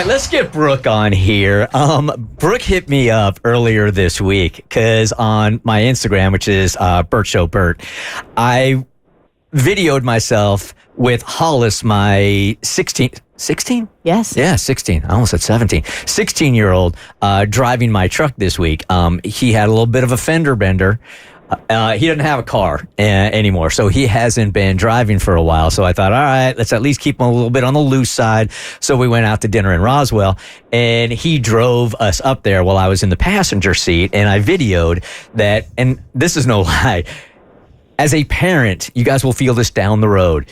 right, let's get Brooke on here. Brooke hit me up earlier this week because on my Instagram, which is Bert Show Bert, I videoed myself with Hollis, my 16? Yes. Yeah, 16. I almost said 17. 16-year-old driving my truck this week. He had a little bit of a fender bender. He doesn't have a car anymore, so he hasn't been driving for a while. So I thought, all right, let's at least keep him a little bit on the loose side. So we went out to dinner in Roswell, and he drove us up there while I was in the passenger seat, and I videoed that. And this is no lie. As a parent, you guys will feel this down the road.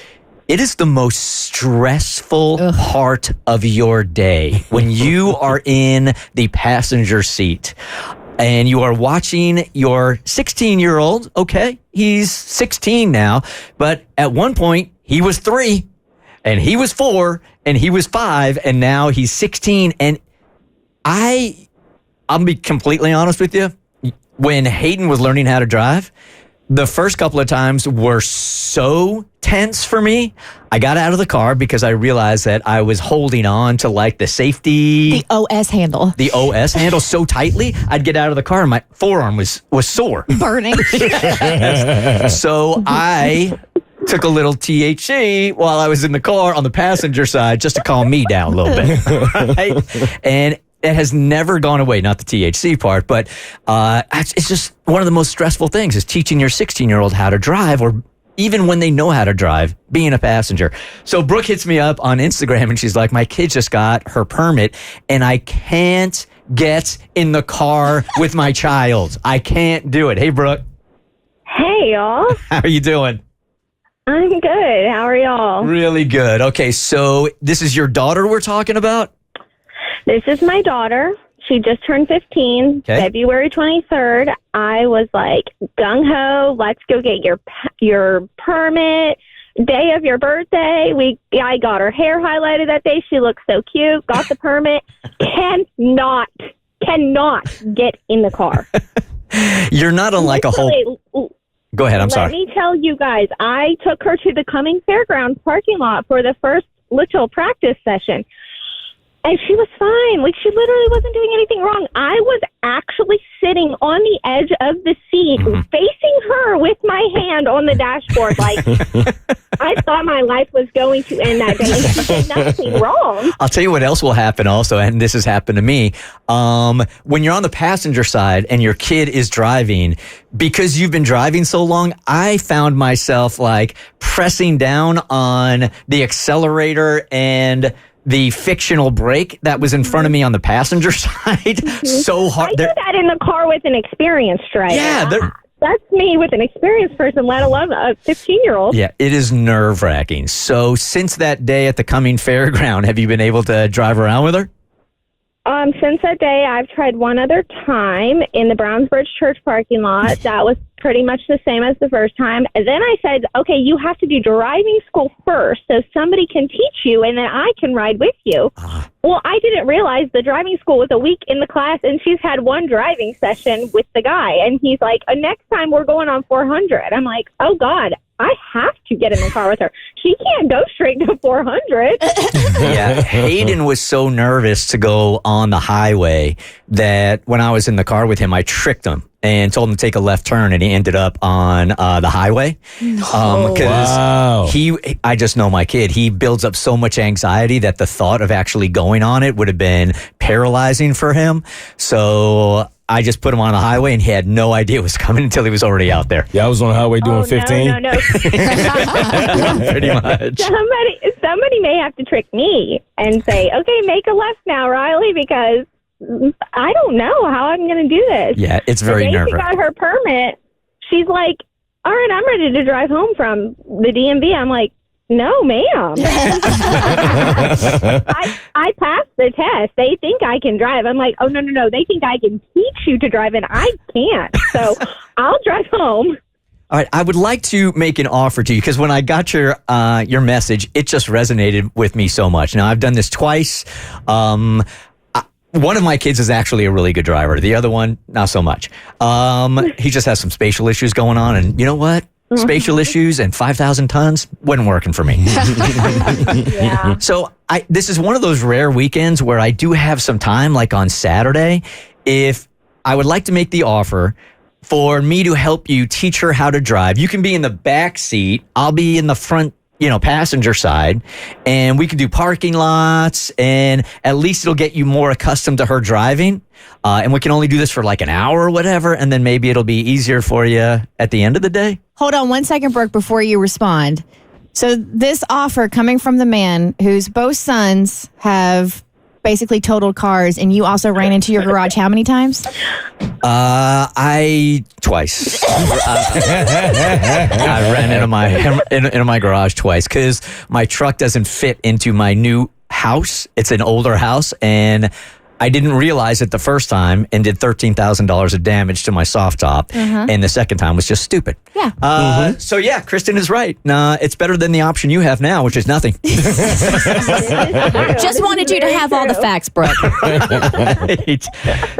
It is the most stressful part of your day when you are in the passenger seat. And you are watching your 16-year-old, okay, he's 16 now, but at one point, he was 3, and he was 4, and he was 5, and now he's 16. And I'll be completely honest with you, when Hayden was learning how to drive, the first couple of times were so tense for me. I got out of the car because I realized that I was holding on to like the safety... The OS handle. The OS handle so tightly, I'd get out of the car and my forearm was sore. Burning. Yes. So I took a little THC while I was in the car on the passenger side just to calm me down a little bit. Right? And it has never gone away, not the THC part, but it's just one of the most stressful things is teaching your 16-year-old how to drive, or even when they know how to drive, being a passenger. So Brooke hits me up on Instagram and she's like, my kid just got her permit and I can't get in the car with my child. I can't do it. Hey, Brooke. Hey, y'all. How are you doing? I'm good. How are y'all? Really good. Okay, so this is your daughter we're talking about? This is my daughter. She just turned 15, Okay. February 23rd. I was like, gung-ho, let's go get your permit. Day of your birthday, I got her hair highlighted that day. She looked so cute. Got the permit. Cannot get in the car. You're not on like a whole... Go ahead, I'm sorry. Let me tell you guys, I took her to the Cumming Fairgrounds parking lot for the first little practice session. And she was fine. Like, she literally wasn't doing anything wrong. I was actually sitting on the edge of the seat, facing her with my hand on the dashboard. Like, I thought my life was going to end that day. And she did nothing wrong. I'll tell you what else will happen also, and this has happened to me. When you're on the passenger side and your kid is driving, because you've been driving so long, I found myself, like, pressing down on the accelerator and the fictional brake that was in front of me on the passenger side so hard. I do that in the car with an experienced driver. Yeah. That's me with an experienced person, let alone a 15-year-old. Yeah, it is nerve-wracking. So since that day at the Cumming Fairground, have you been able to drive around with her? Since that day, I've tried one other time in the Brownsbridge Church parking lot. That was pretty much the same as the first time. And then I said, okay, you have to do driving school first so somebody can teach you and then I can ride with you. Well, I didn't realize the driving school was a week in the class and she's had one driving session with the guy. And he's like, next time we're going on 400. I'm like, oh, God, I have to get in the car with her. She can't go straight to 400. Yeah, Hayden was so nervous to go on the highway that when I was in the car with him, I tricked him and told him to take a left turn, and he ended up on the highway. Because I just know my kid. He builds up so much anxiety that the thought of actually going on it would have been paralyzing for him. So I just put him on the highway, and he had no idea it was coming until he was already out there. Yeah, I was on the highway doing 15. No. Pretty much. Somebody may have to trick me and say, okay, make a left now, Riley, because I don't know how I'm going to do this. Yeah, it's very nerve-wracking. She got her permit. She's like, all right, I'm ready to drive home from the DMV. I'm like, no, ma'am. I passed the test. They think I can drive. I'm like, oh, no. They think I can teach you to drive, and I can't. So I'll drive home. All right, I would like to make an offer to you because when I got your message, it just resonated with me so much. Now, I've done this twice. One of my kids is actually a really good driver. The other one, not so much. He just has some spatial issues going on. And you know what? spatial issues, and 5,000 tons wasn't working for me. Yeah. So this is one of those rare weekends where I do have some time, like on Saturday. If I would like to make the offer for me to help you teach her how to drive, you can be in the back seat. I'll be in the front, passenger side, and we can do parking lots, and at least it'll get you more accustomed to her driving. And we can only do this for like an hour or whatever, and then maybe it'll be easier for you at the end of the day. Hold on 1 second, Brooke, before you respond. So this offer coming from the man whose both sons have basically totaled cars, and you also ran into your garage how many times? Twice. I ran into my garage twice because my truck doesn't fit into my new house. It's an older house, and I didn't realize it the first time and did $13,000 of damage to my soft top. And the second time was just stupid. Yeah. So yeah, Kristen is right. It's better than the option you have now, which is nothing. Just wanted you to have all the facts, Brooke. Right.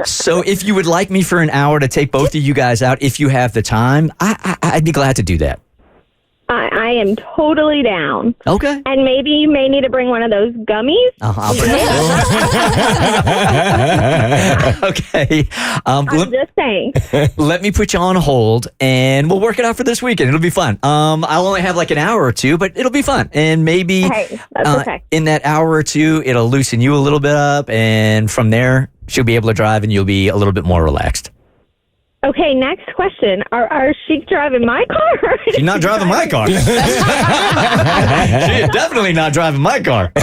So if you would like me for an hour to take both of you guys out, if you have the time, I'd be glad to do that. I am totally down. Okay. And maybe you may need to bring one of those gummies. I'll bring Okay. I'm just saying. Let me put you on hold, and we'll work it out for this weekend. It'll be fun. I'll only have like an hour or two, but it'll be fun. And maybe Hey, that's okay. in that hour or two, it'll loosen you a little bit up, and from there, she'll be able to drive, and you'll be a little bit more relaxed. Okay, next question. Are she driving my car? She's not driving my car. She is definitely not driving my car.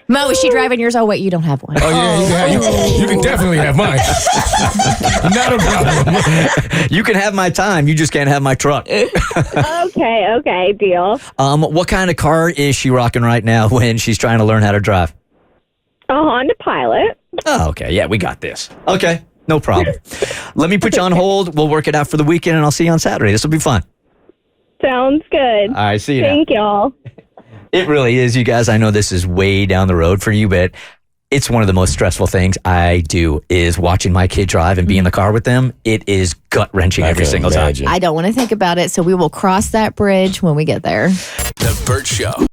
Mo, is she driving yours? Oh, wait, you don't have one. Oh, yeah, you can definitely have mine. Not a problem. You can have my time. You just can't have my truck. Okay, deal. What kind of car is she rocking right now when she's trying to learn how to drive? A Honda Pilot. Oh, okay. Yeah, we got this. Okay. No problem. Let me put you on hold. We'll work it out for the weekend, and I'll see you on Saturday. This will be fun. Sounds good. All right, see you Thank y'all. It really is, you guys. I know this is way down the road for you, but it's one of the most stressful things I do is watching my kid drive and be in the car with them. It is gut-wrenching every single time. I don't want to think about it, so we will cross that bridge when we get there. The Bert Show.